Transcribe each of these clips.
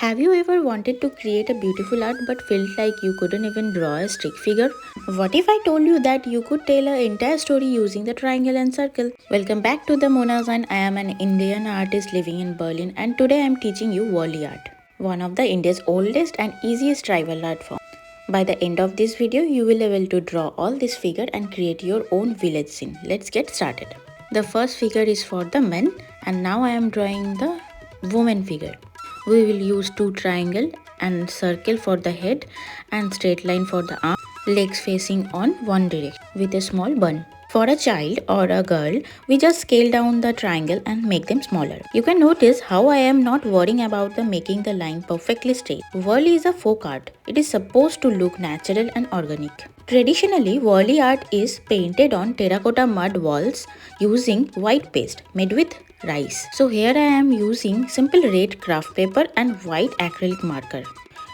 Have you ever wanted to create a beautiful art but felt like you couldn't even draw a stick figure? What if I told you that you could tell an entire story using the triangle and circle? Welcome back to the Mona Zine. I am an Indian artist living in Berlin and today I am teaching you Warli art, one of the India's oldest and easiest tribal art form. By the end of this video, you will be able to draw all this figure and create your own village scene. Let's get started. The first figure is for the men and now I am drawing the woman figure. We will use two triangle and circle for the head and straight line for the arm, legs facing on one direction with a small bun. For a child or a girl, we just scale down the triangle and make them smaller. You can notice how I am not worrying about making the line perfectly straight. Warli is a folk art. It is supposed to look natural and organic. Traditionally, Warli art is painted on terracotta mud walls using white paste made with rice. So here I am using simple red craft paper and white acrylic marker.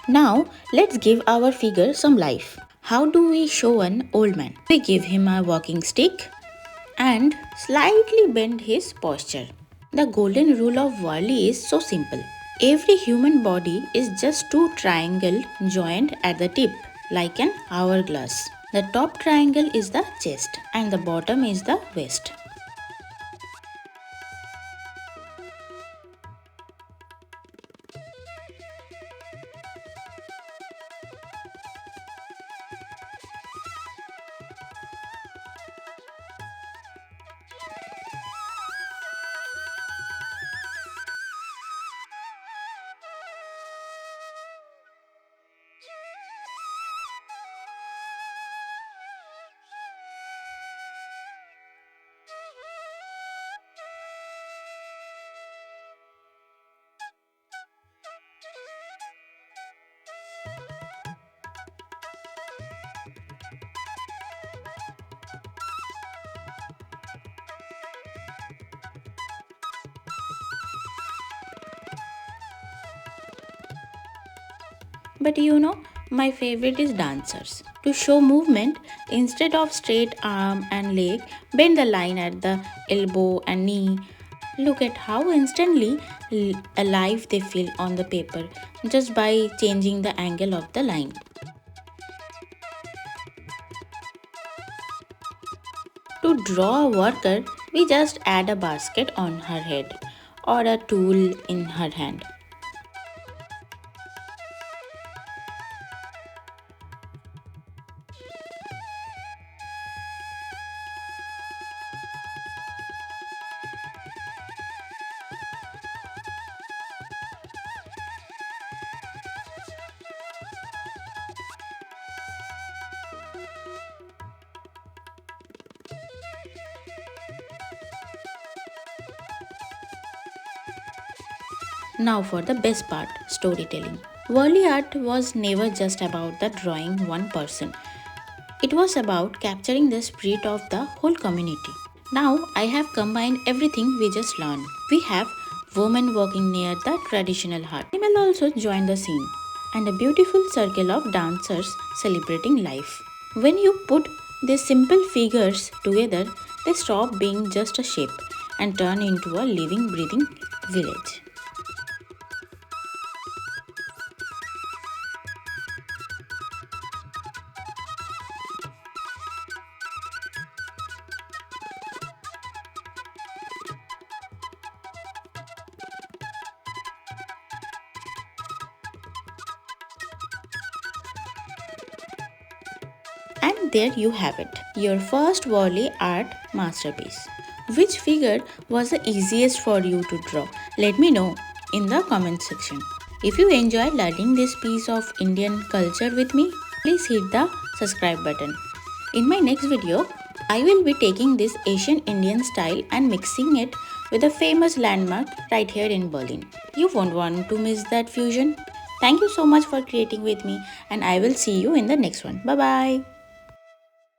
Now let's give our figure some life. How do we show an old man? We give him a walking stick and slightly bend his posture. The golden rule of Warli is so simple. Every human body is just two triangles joined at the tip like an hourglass. The top triangle is the chest and the bottom is the waist. But my favorite is dancers. To show movement, instead of straight arm and leg, bend the line at the elbow and knee. Look at how instantly alive they feel on the paper just by changing the angle of the line. To draw a worker, we just add a basket on her head or a tool in her hand. Now for the best part, storytelling. Warli art was never just about the drawing one person. It was about capturing the spirit of the whole community. Now I have combined everything we just learned. We have women working near the traditional hut. Animal also joined the scene and a beautiful circle of dancers celebrating life. When you put these simple figures together, they stop being just a shape and turn into a living, breathing village. And there you have it, your first Warli art masterpiece. Which figure was the easiest for you to draw? Let me know in the comment section. If you enjoyed learning this piece of Indian culture with me, please hit the subscribe button. In my next video, I will be taking this Asian Indian style and mixing it with a famous landmark right here in Berlin. You won't want to miss that fusion. Thank you so much for creating with me and I will see you in the next one. Bye bye.